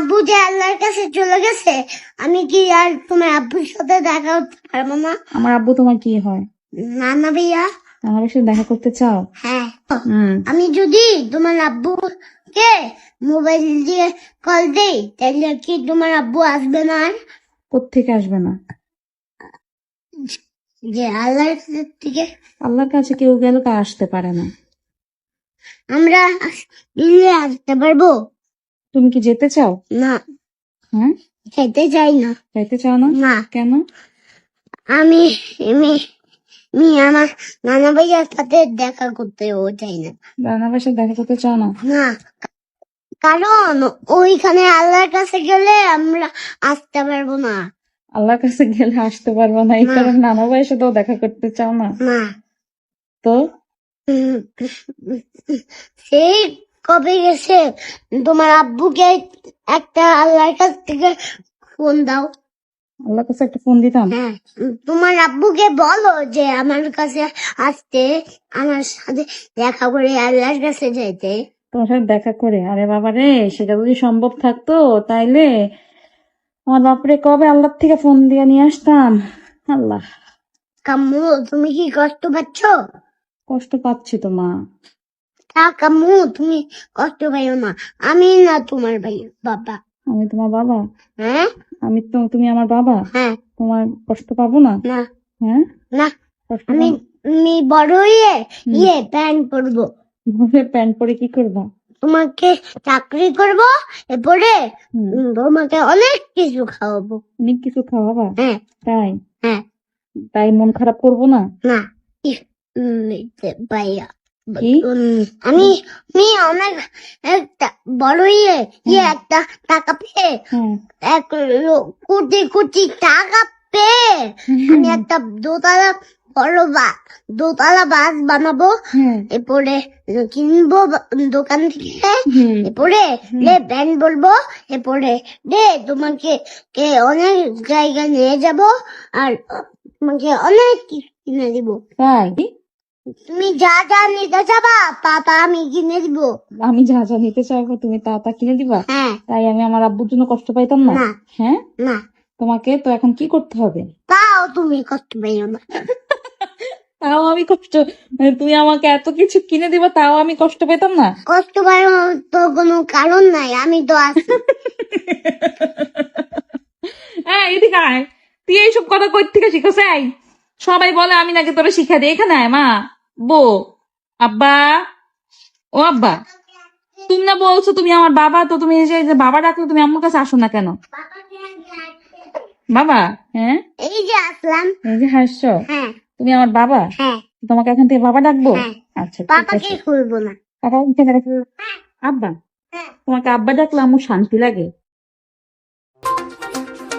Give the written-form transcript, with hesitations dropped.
আব্বু যে আল্লাহর কাছে চলে গেছে, আমি কি আর তোমার আব্বুর সাথে দেখা করতে পারবো না? আমার আব্বু তোমার কি হয়? নানা ভাইয়া। আমার সাথে দেখা করতে চাও? হ্যাঁ। হুম। আমি যদি তোমার আব্বুকে মোবাইল দিয়ে কল দেই, তাহলে কি তোমার আব্বু আসবে না? আর কোত্থেকে আসবে না? যে আল্লাহর থেকে আল্লাহর কাছে কেউ গেলে তা আসতে পারে না। আমরা দিল্লি আসতে পারবো? তুমি কি যেতে চাও? না, হ্যাঁ, খেতে চাই না। যাইতে চাও না? না, কেন? আমি আমি আমি আমার নানা ভাইয়ার সাথে দেখা করতেও চাই না। রান্নার সাথে দেখা করতে চাও না? না, কারণ ওইখানে আল্লাহর কাছে গেলে আমরা আসতে পারবো না। আল্লাহর কাছে গেলে আসতে পারবো না, এই না। কারণে নানা ভাইয়ের সাথেও দেখা করতে চাও না? না, তো উম, সেই কবে গেছে? তোমার আব্বুকে একটা আল্লাহর কাছ থেকে ফোন দাও। আল্লাহর কাছে একটা ফোন দিতাম। হ্যাঁ, তোমার আব্বুকে বলো যে আমার কাছে আসতে, আমার সাথে দেখা করে আল্লাহর কাছে যাইতে। তোমার সাথে দেখা করে? আরে বাবা রে, সেটা যদি সম্ভব থাকতো তাইলে আমার বাপরে কবে আল্লাহর থেকে ফোন দিয়ে নিয়ে আসতাম। আল্লাহ। কাম্মু, তুমি কি কষ্ট পাচ্ছ? কষ্ট পাচ্ছি তো মা। কাম্মু, তুমি কষ্ট পাইও না। আমি না তোমার ভাই বাবা। আমি তোমার বাবা? হ্যাঁ, তুমি আমার বাবা? হ্যাঁ। তোমার কষ্ট পাবো না? না, হ্যাঁ, না, কষ্ট আমি পাবো? আমি বড় হয়ে প্যান্ট পরবো। প্যান্ট পরে কি করবা? তোমাকে চাকরি করব, এরপরে তোমাকে অনেক কিছু খাওয়াবো। অনেক কিছু খাওয়াবা? হ্যাঁ, তাই? হ্যাঁ। তাই মন খারাপ করবো না? না, ভাইয়া, কি? আমি আমি অনেক একটা বড় একটা টাকা পেয়ে, হ্যাঁ। এক কোটি কোটি টাকা পেয়ে আমি একটা দোতলা বাস বানাবো। হ্যাঁ। এরপরে কিনবো দোকান থেকে। এরপরে ব্যান্ড বলবো। এরপরে তোমাকে অনেক জায়গায় নিয়ে যাব, আর তোমাকে অনেক কিছু কিনে দিব। তাই? তুমি যা যা নিতে চাবা তা আমি কিনে দিব। আমি যা যা নিতে চাইবো তুমি তা তা কিনে দিবা? হ্যাঁ। তাই আমি আমার আব্বুর জন্য কষ্ট পাইতাম না? না। হ্যাঁ, না, তোমাকে তো এখন কি করতে হবে? তাও তুমি কষ্ট পাইও না। তাও আমি তুমি আমাকে এত কিছু কিনে দিবা তাও আমি কষ্ট পেতাম না? কষ্ট পাইও তো কোনো কারণ নাই, আমি তো আছি। হ্যাঁ, এদিকে আয়। তুই এইসব কথা কই থেকে শিখছ? এই সবাই বলে আমি নাকি তোরা শিখা দিই। এখানে আয় মা, বো, আব্বা, ও আব্বা, তুমি না বলছো তুমি আমার বাবা, তো তুমি এই যে বাবা ডাকলে তুমি আমার কাছে আসো না কেন? বাবা? হ্যাঁ, এই যে আসলাম। এই যে হাসছো। হ্যাঁ, তুমি আমার বাবা? হ্যাঁ। তোমাকে এখন থেকে বাবা ডাকবো? হ্যাঁ। আচ্ছা, ঠিক পাপাকে আছে। খুলবো না। পাপা এখানে রেখে- আব্বা, হ্যাঁ। তোমাকে আব্বা ডাকলে আমার শান্তি লাগে।